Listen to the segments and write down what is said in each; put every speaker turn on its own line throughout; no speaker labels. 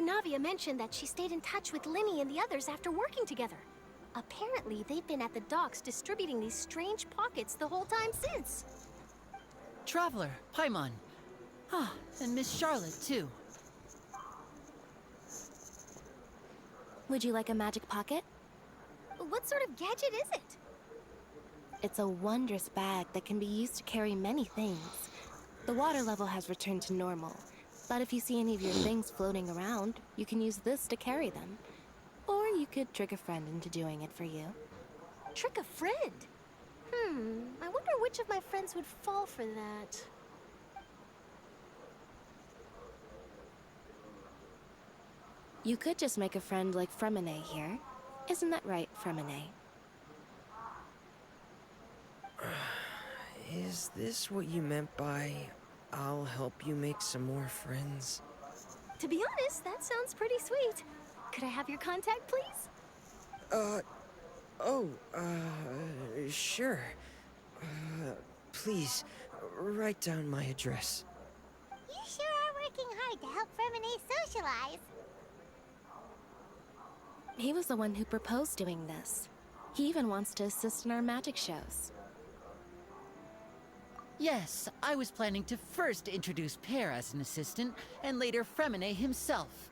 Navia mentioned that she stayed in touch with Linny and the others after working together. Apparently, they've been at the docks distributing these strange pockets the whole time since.
Traveler, Paimon. Ah, and Miss Charlotte, too.
Would you like a magic pocket?
What sort of gadget is it?
It's a wondrous bag that can be used to carry many things. The water level has returned to normal, but if you see any of your things floating around, you can use this to carry them. Or you could trick a friend into doing it for you.
Trick a friend? I wonder which of my friends would fall for that.
You could just make a friend like Fremine here. Isn't that right, Fremine?
Is this what you meant by, I'll help you make some more friends?
To be honest, that sounds pretty sweet. Could I have your contact, please?
Sure. Please, write down my address.
You sure are working hard to help Fremine socialize.
He was the one who proposed doing this. He even wants to assist in our magic shows.
Yes, I was planning to first introduce Pear as an assistant, and later Fremine himself.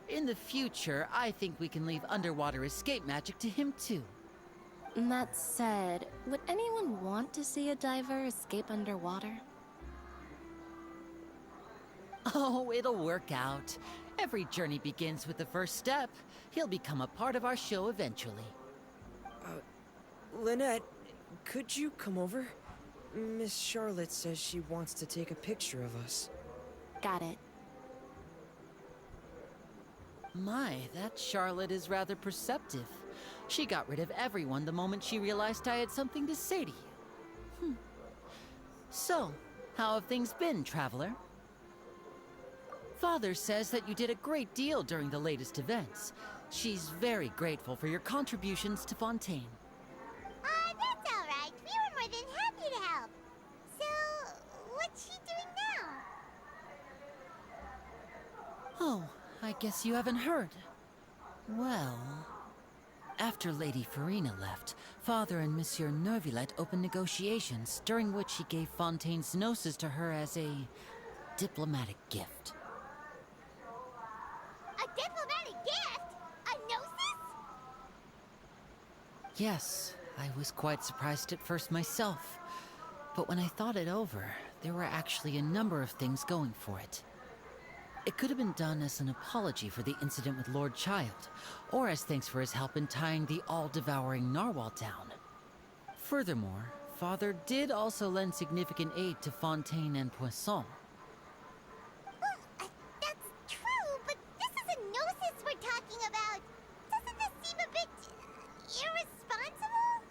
In the future, I think we can leave underwater escape magic to him too.
That said, would anyone want to see a diver escape underwater?
Oh, it'll work out. Every journey begins with the first step. He'll become a part of our show eventually.
Lynette, could you come over? Miss Charlotte says she wants to take a picture of us.
Got it.
My, that Charlotte is rather perceptive. She got rid of everyone the moment she realized I had something to say to you. So, how have things been, Traveler? Father says that you did a great deal during the latest events. She's very grateful for your contributions to Fontaine.
That's all right. We were more than happy to help. So, what's she doing now?
Oh, I guess you haven't heard. Well, after Lady Farina left, Father and Monsieur Neuvillette opened negotiations, during which he gave Fontaine's gnosis to her as a diplomatic gift.
A diplomatic gift? A gnosis?
Yes, I was quite surprised at first myself. But when I thought it over, there were actually a number of things going for it. It could have been done as an apology for the incident with Lord Child, or as thanks for his help in tying the all-devouring narwhal down. Furthermore, Father did also lend significant aid to Fontaine and Poisson.
Well, that's true, but this is a gnosis we're talking about. Doesn't this seem a bit irresponsible?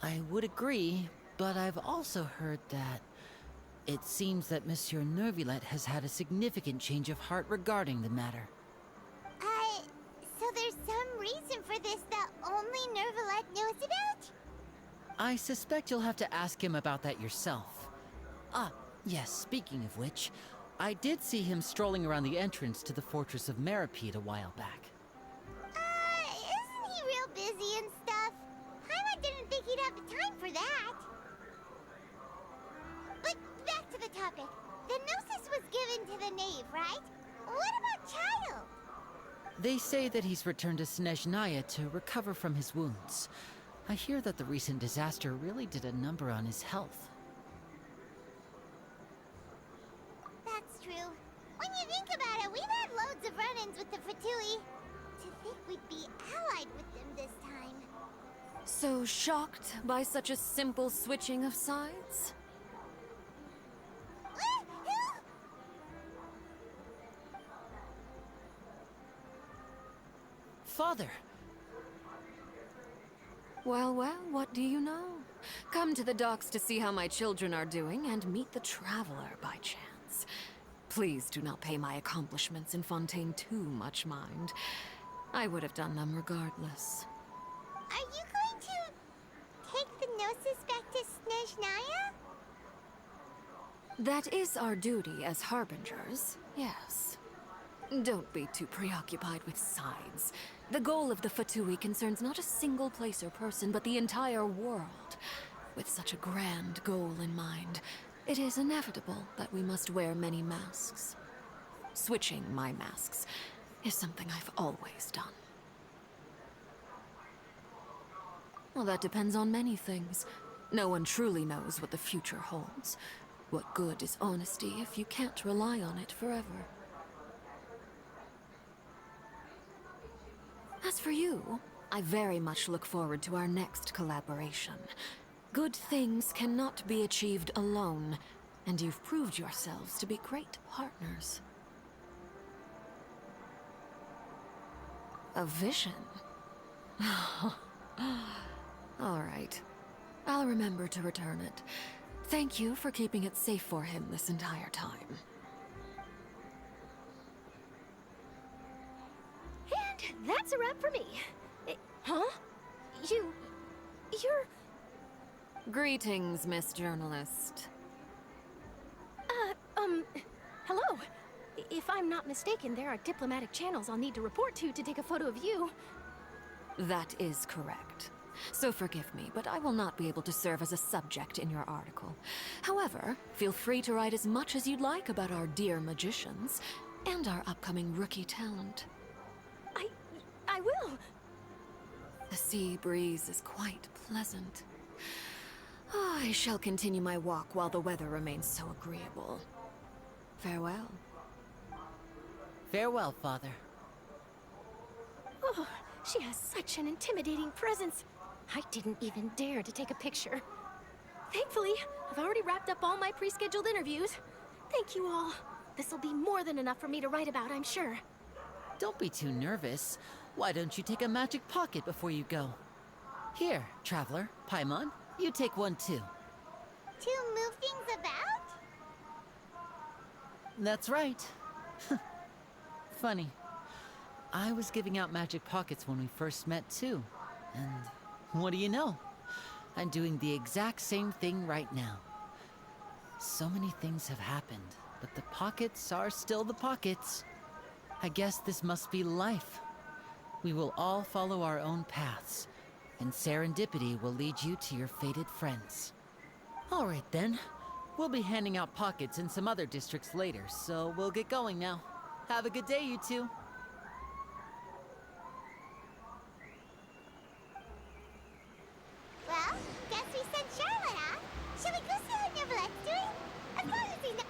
I would agree, but I've also heard that it seems that Monsieur Neuvillette has had a significant change of heart regarding the matter.
So there's some reason for this that only Neuvillette knows about?
I suspect you'll have to ask him about that yourself. Ah, yes, speaking of which, I did see him strolling around the entrance to the Fortress of Meripede a while back.
Isn't he real busy and stuff? Paimon didn't think he'd have the time for that. But back to the topic. The gnosis was given to the knave, right? What about Child?
They say that he's returned to Snezhnaya to recover from his wounds. I hear that the recent disaster really did a number on his health.
That's true. When you think about it, we've had loads of run-ins with the Fatui. To think we'd be allied with them this time.
So shocked by such a simple switching of sides?
Father!
Well, what do you know? Come to the docks to see how my children are doing and meet the Traveler by chance. Please do not pay my accomplishments in Fontaine too much mind. I would have done them regardless.
Are you going to take the gnosis back to Snezhnaya?
That is our duty as harbingers, yes. Don't be too preoccupied with sides. The goal of the Fatui concerns not a single place or person, but the entire world. With such a grand goal in mind, it is inevitable that we must wear many masks. Switching my masks is something I've always done. Well, that depends on many things. No one truly knows what the future holds. What good is honesty if you can't rely on it forever? As for you, I very much look forward to our next collaboration. Good things cannot be achieved alone, and you've proved yourselves to be great partners. A vision? All right. I'll remember to return it. Thank you for keeping it safe for him this entire time.
And that's a wrap for me. Huh? You're...
Greetings, Miss Journalist.
Hello. If I'm not mistaken, there are diplomatic channels I'll need to report to take a photo of you.
That is correct. So forgive me, but I will not be able to serve as a subject in your article. However, feel free to write as much as you'd like about our dear magicians and our upcoming rookie talent.
I will.
The sea breeze is quite pleasant. Oh, I shall continue my walk while the weather remains so agreeable. Farewell.
Farewell, Father.
Oh, she has such an intimidating presence. I didn't even dare to take a picture. Thankfully, I've already wrapped up all my pre-scheduled interviews. Thank you all. This'll be more than enough for me to write about, I'm sure.
Don't be too nervous. Why don't you take a magic pocket before you go? Here, Traveler, Paimon, you take one too.
To move things about?
That's right. Funny. I was giving out magic pockets when we first met too. And what do you know? I'm doing the exact same thing right now. So many things have happened, but the pockets are still the pockets. I guess this must be life. We will all follow our own paths, and serendipity will lead you to your fated friends. All right then. We'll be handing out pockets in some other districts later, so we'll get going now. Have a good day, you two.
Well, guess we sent Charlotte off. Shall we go see how Neverlette's doing? As long as we know...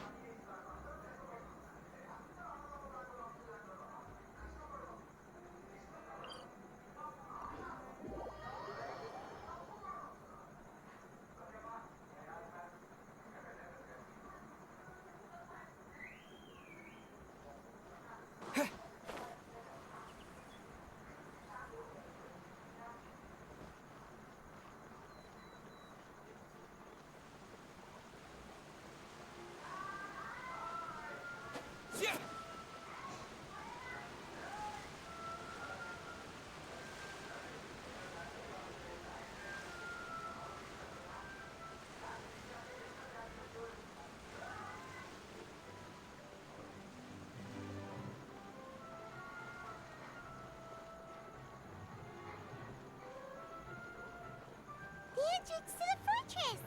The entrance to the fortress!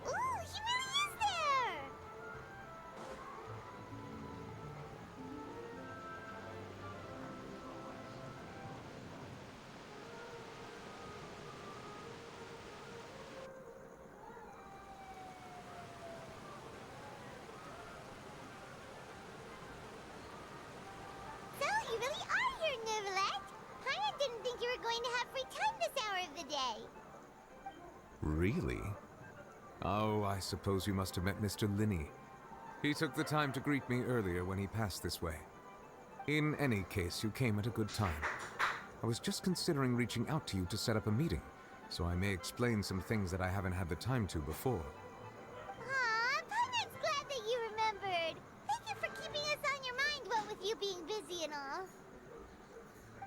Ooh, he really is there! So, you really are here, Neverlette! Paimon didn't think you were going to have free time this hour of the day.
Really? Oh, I suppose you must have met Mr. Linney. He took the time to greet me earlier when he passed this way. In any case, you came at a good time. I was just considering reaching out to you to set up a meeting, so I may explain some things that I haven't had the time to before.
Aw, Paimon's glad that you remembered. Thank you for keeping us on your mind, what with you being busy and all.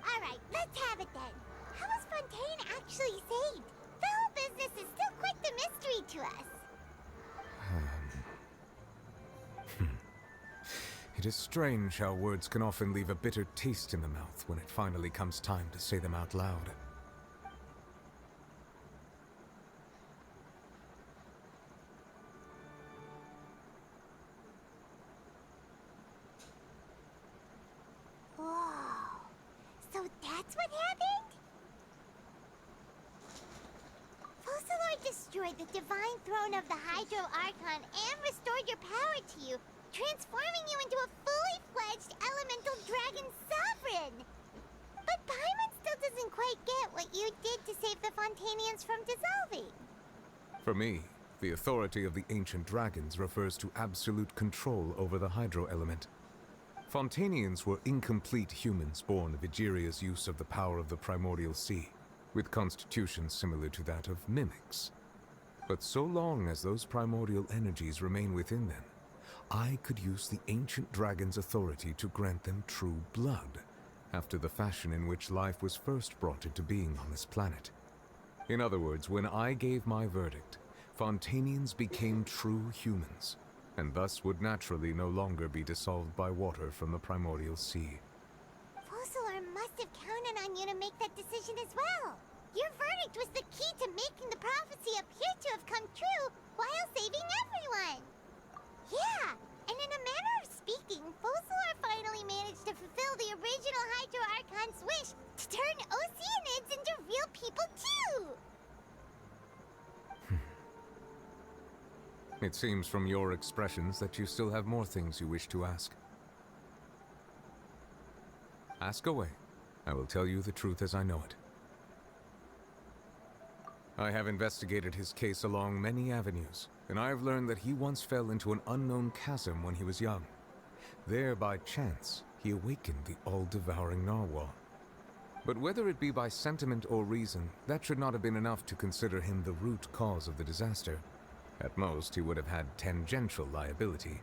Alright, let's have it then. How was Fontaine actually saved? The whole business is still quite the mystery to us.
It is strange how words can often leave a bitter taste in the mouth when it finally comes time to say them out loud.
Whoa. So that's what happened? Focalor destroyed the divine throne of the Hydro Archon and restored your power to you, transforming you into a fully fledged elemental dragon sovereign. But Paimon still doesn't quite get what you did to save the Fontanians from dissolving.
For me, the authority of the ancient dragons refers to absolute control over the hydro element. Fontanians were incomplete humans born of Egeria's use of the power of the primordial sea, with constitutions similar to that of mimics. But so long as those primordial energies remain within them, I could use the ancient dragon's authority to grant them true blood, after the fashion in which life was first brought into being on this planet. In other words, when I gave my verdict, Fontanians became true humans, and thus would naturally no longer be dissolved by water from the primordial sea.
Focalor must have counted on you to make that decision as well. Your verdict was the key to making the prophecy appear to have come true while saving everyone. Yeah, and in a manner of speaking, Focalor finally managed to fulfill the original Hydro Archon's wish to turn Oceanids into real people too!
It seems from your expressions that you still have more things you wish to ask. Ask away. I will tell you the truth as I know it. I have investigated his case along many avenues, and I have learned that he once fell into an unknown chasm when he was young. There, by chance, he awakened the all-devouring narwhal. But whether it be by sentiment or reason, that should not have been enough to consider him the root cause of the disaster. At most, he would have had tangential liability.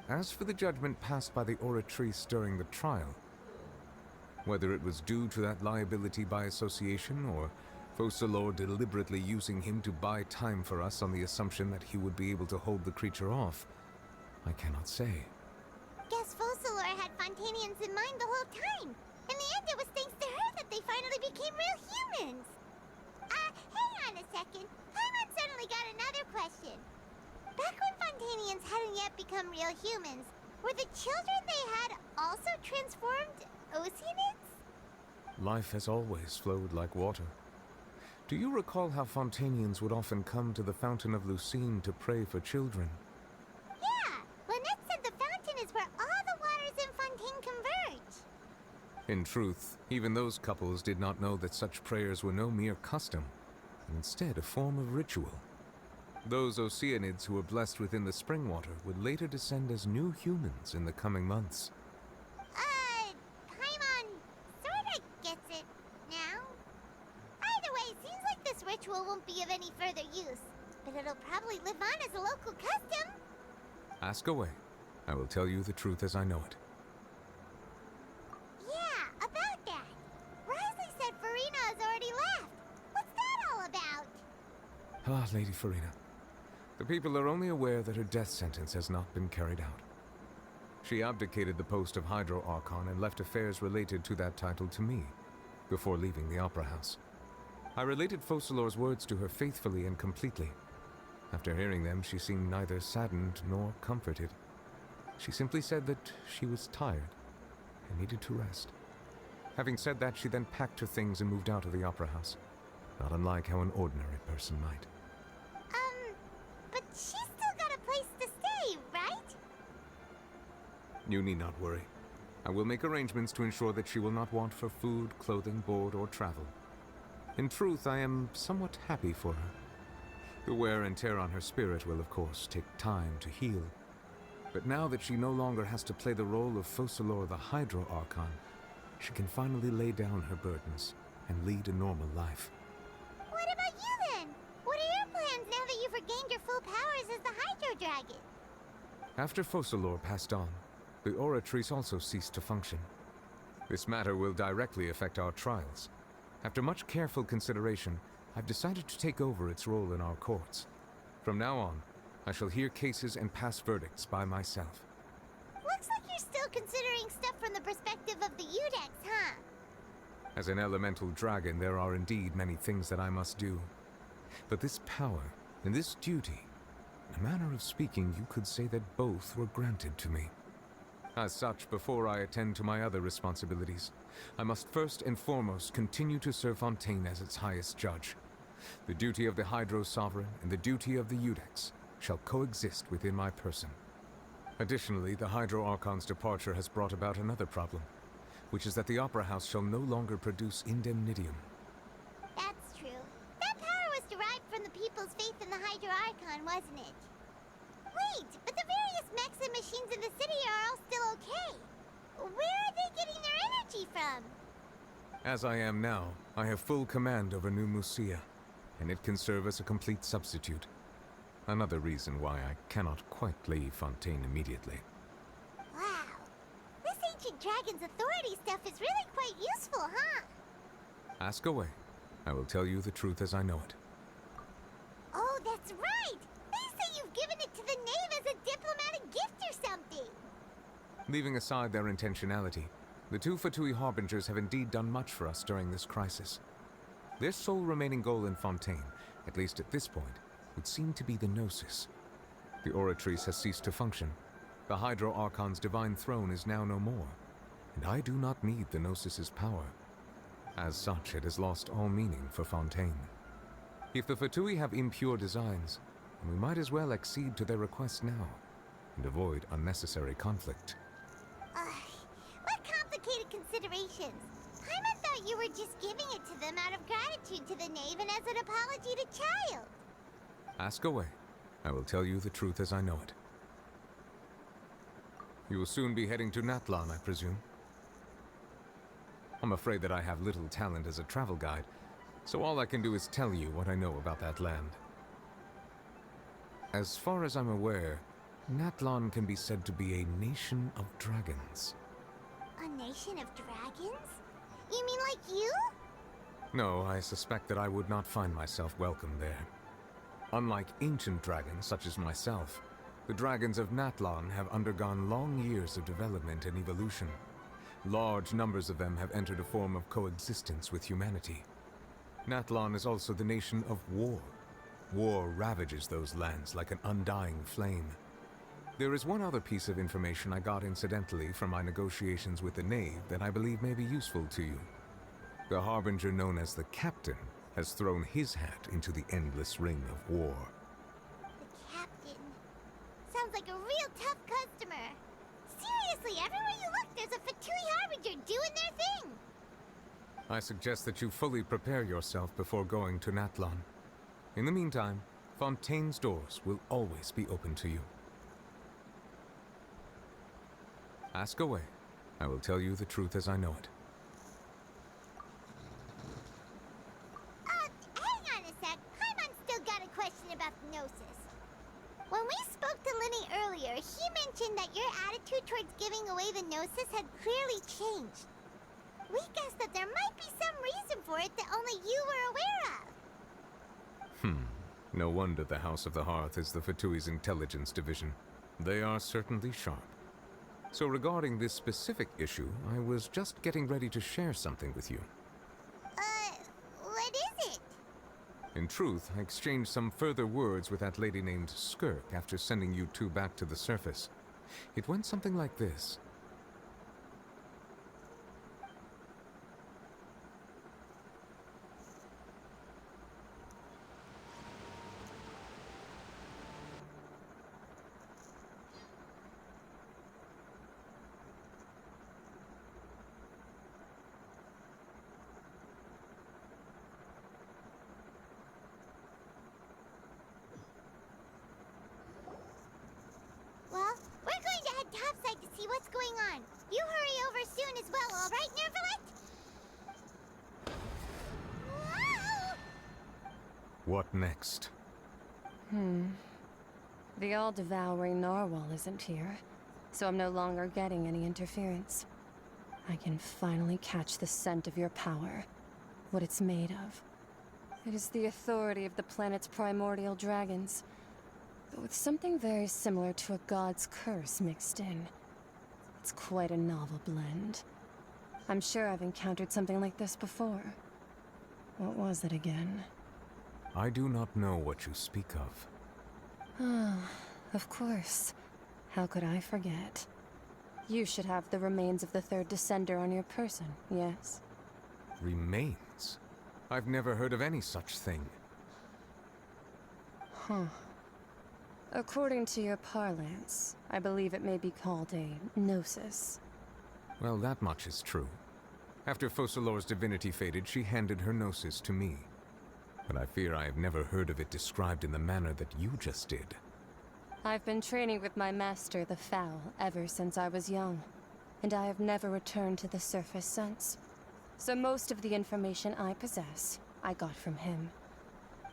As for the judgment passed by the oratrice during the trial, whether it was due to that liability by association, or Focalor deliberately using him to buy time for us on the assumption that he would be able to hold the creature off, I cannot say.
Guess Focalor had Fontanians in mind the whole time. In the end, it was thanks to her that they finally became real humans. Hang on a second. Paimon suddenly got another question. Back when Fontanians hadn't yet become real humans, were the children they had also transformed Oceanids?
Life has always flowed like water. Do you recall how Fontanians would often come to the Fountain of Lucine to pray for children?
Yeah, Lynette said the fountain is where all the waters in Fontaine converge.
In truth, even those couples did not know that such prayers were no mere custom, and instead a form of ritual. Those Oceanids who were blessed within the spring water would later descend as new humans in the coming months.
Paimon sorta gets it now. Either way, seems like this ritual won't be of any further use, but it'll probably live on as a local custom.
Ask away. I will tell you the truth as I know it.
Yeah, about that. Risley said Farina has already left. What's that all about?
Ah, Lady Farina. The people are only aware that her death sentence has not been carried out. She abdicated the post of Hydro Archon and left affairs related to that title to me, before leaving the Opera House. I related Focalor's words to her faithfully and completely. After hearing them, she seemed neither saddened nor comforted. She simply said that she was tired and needed to rest. Having said that, she then packed her things and moved out of the Opera House, not unlike how an ordinary person might.
But she's still got a place to stay, right?
You need not worry. I will make arrangements to ensure that she will not want for food, clothing, board, or travel. In truth, I am somewhat happy for her. The wear and tear on her spirit will, of course, take time to heal. But now that she no longer has to play the role of Focalor the Hydro Archon, she can finally lay down her burdens and lead a normal life.
What about you then? What are your plans now that you've regained your full powers as the Hydro Dragon?
After Focalor passed on, the Oratrice also ceased to function. This matter will directly affect our trials. After much careful consideration, I've decided to take over its role in our courts. From now on, I shall hear cases and pass verdicts by myself.
Looks like you're considering stuff from the perspective of the Udex, huh?
As an elemental dragon, there are indeed many things that I must do. But this power and this duty, in a manner of speaking, you could say that both were granted to me. As such, before I attend to my other responsibilities, I must first and foremost continue to serve Fontaine as its highest judge. The duty of the Hydro Sovereign and the duty of the Udex shall coexist within my person. Additionally, the Hydro Archon's departure has brought about another problem, which is that the Opera House shall no longer produce indemnitium.
That's true. That power was derived from the people's faith in the Hydro Archon, wasn't it? Wait, but the various mechs and machines in the city are all still okay. Where are they getting their energy from?
As I am now, I have full command over New Musia, and it can serve as a complete substitute. Another reason why I cannot quite leave Fontaine immediately.
Wow. This ancient dragon's authority stuff is really quite useful, huh?
Ask away. I will tell you the truth as I know it.
Oh, that's right! They say you've given it to the knave as a diplomatic gift or something!
Leaving aside their intentionality, the two Fatui Harbingers have indeed done much for us during this crisis. Their sole remaining goal in Fontaine, at least at this point, would seem to be the Gnosis. The Oratrice has ceased to function. The Hydro Archon's divine throne is now no more, and I do not need the Gnosis's power. As such, it has lost all meaning for Fontaine. If the Fatui have impure designs, then we might as well accede to their request now, and avoid unnecessary conflict.
What complicated considerations? Paimon thought you were just giving it to them out of gratitude to the knave and as an apology to Child.
Ask away. I will tell you the truth as I know it. You will soon be heading to Natlan, I presume? I'm afraid that I have little talent as a travel guide, so all I can do is tell you what I know about that land. As far as I'm aware, Natlan can be said to be a nation of dragons.
A nation of dragons? You mean like you?
No, I suspect that I would not find myself welcome there. Unlike ancient dragons such as myself, the dragons of Natlan have undergone long years of development and evolution. Large numbers of them have entered a form of coexistence with humanity. Natlan is also the nation of war. War ravages those lands like an undying flame. There is one other piece of information I got incidentally from my negotiations with the Knave that I believe may be useful to you. The Harbinger known as the Captain has thrown his hat into the endless ring of war.
The captain. Sounds like a real tough customer. Seriously, everywhere you look, there's a Fatui Harbinger doing their thing.
I suggest that you fully prepare yourself before going to Natlan. In the meantime, Fontaine's doors will always be open to you. Ask away. I will tell you the truth as I know it.
Hang on a sec. Paimon's still got a question about the Gnosis. When we spoke to Linny earlier, he mentioned that your attitude towards giving away the Gnosis had clearly changed. We guessed that there might be some reason for it that only you were aware of.
No wonder the House of the Hearth is the Fatui's intelligence division. They are certainly sharp. So regarding this specific issue, I was just getting ready to share something with you.
What is it?
In truth, I exchanged some further words with that lady named Skirk after sending you two back to the surface. It went something like this.
Well, we're going to head topside to see what's going on. You hurry over soon as well, all right, Nervalet? Whoa!
What next?
The all-devouring narwhal isn't here, so I'm no longer getting any interference. I can finally catch the scent of your power, what it's made of. It is the authority of the planet's primordial dragons, but with something very similar to a god's curse mixed in. It's quite a novel blend. I'm sure I've encountered something like this before. What was it again?
I do not know what you speak of.
Ah, of course. How could I forget? You should have the remains of the third descender on your person, yes?
Remains? I've never heard of any such thing.
Huh. According to your parlance, I believe it may be called a gnosis.
Well, that much is true. After Focalor's divinity faded, she handed her gnosis to me. But I fear I have never heard of it described in the manner that you just did.
I've been training with my master, the Foul, ever since I was young, and I have never returned to the surface since. So most of the information I possess, I got from him.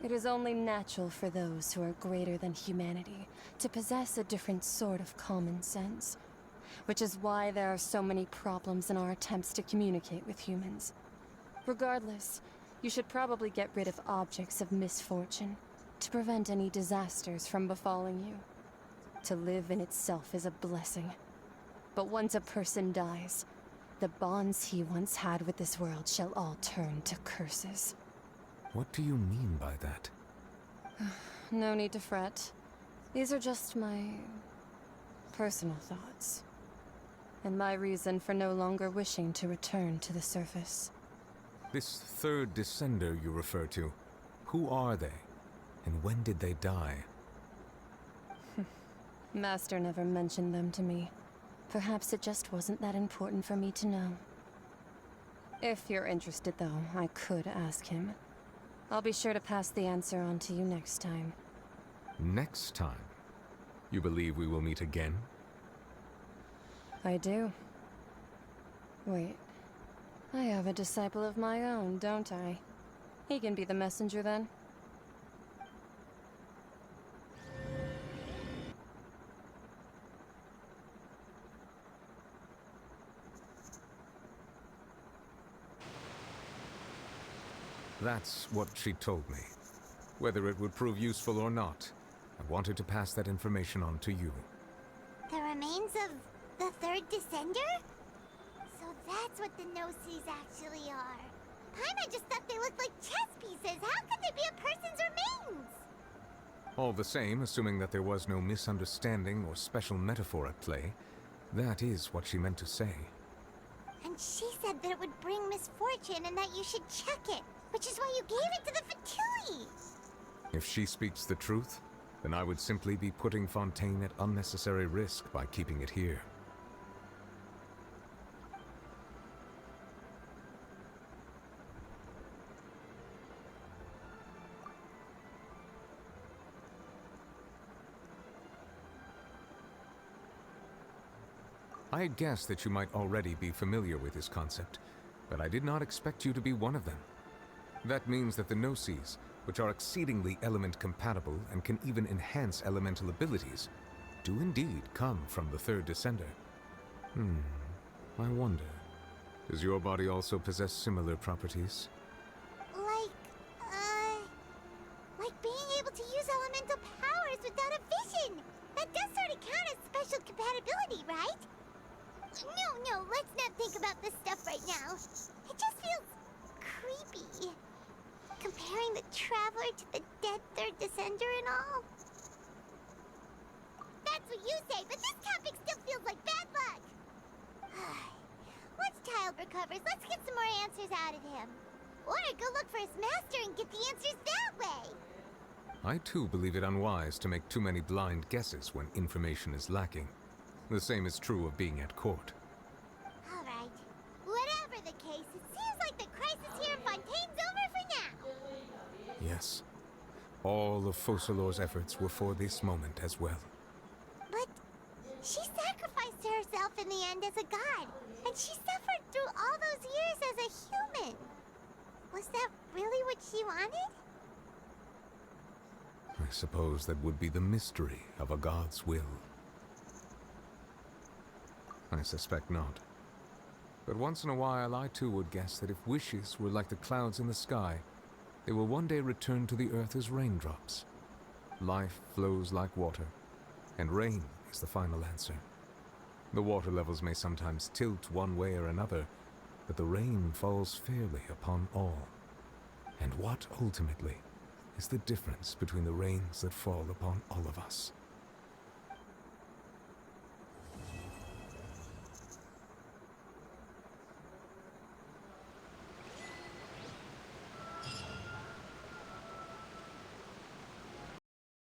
It is only natural for those who are greater than humanity to possess a different sort of common sense, which is why there are so many problems in our attempts to communicate with humans. Regardless, you should probably get rid of objects of misfortune to prevent any disasters from befalling you. To live in itself is a blessing. But once a person dies, the bonds he once had with this world shall all turn to curses.
What do you mean by that?
No need to fret. These are just my personal thoughts. And my reason for no longer wishing to return to the surface.
This third descender you refer to, who are they? And when did they die?
Master never mentioned them to me. Perhaps it just wasn't that important for me to know. If you're interested, though, I could ask him. I'll be sure to pass the answer on to you next time.
Next time? You believe we will meet again?
I do. Wait. I have a disciple of my own, don't I? He can be the messenger then.
That's what she told me. Whether it would prove useful or not, I wanted to pass that information on to you.
The remains of the third descender? So that's what the Gnosis actually are. Paimon just thought they looked like chess pieces. How could they be a person's remains?
All the same, assuming that there was no misunderstanding or special metaphor at play, that is what she meant to say.
And she said that it would bring misfortune and that you should check it, which is why you gave it to the Fatui.
If she speaks the truth, then I would simply be putting Fontaine at unnecessary risk by keeping it here. I had guessed that you might already be familiar with this concept, but I did not expect you to be one of them. That means that the Gnosis, which are exceedingly element-compatible and can even enhance elemental abilities, do indeed come from the third descender. I wonder, does your body also possess similar properties?
Like being able to use elemental powers without a vision. That does sort of count as special compatibility, right? No, let's not think about this stuff right now. It just feels creepy. Comparing the Traveler to the dead third descender and all. That's what you say, but this topic still feels like bad luck. Once Child recovers, let's get some more answers out of him. Or go look for his master and get the answers that way.
I too believe it unwise to make too many blind guesses when information is lacking. The same is true of being at court.
All right. Whatever the case, it seems like the crisis here in Fontaine's over for now.
Yes. All of Focalor's efforts were for this moment as well.
But she sacrificed herself in the end as a god, and she suffered through all those years as a human. Was that really what she wanted?
I suppose that would be the mystery of a god's will. I suspect not. But once in a while, I too would guess that if wishes were like the clouds in the sky, they will one day return to the earth as raindrops. Life flows like water, and rain is the final answer. The water levels may sometimes tilt one way or another, but the rain falls fairly upon all. And what, ultimately, is the difference between the rains that fall upon all of us?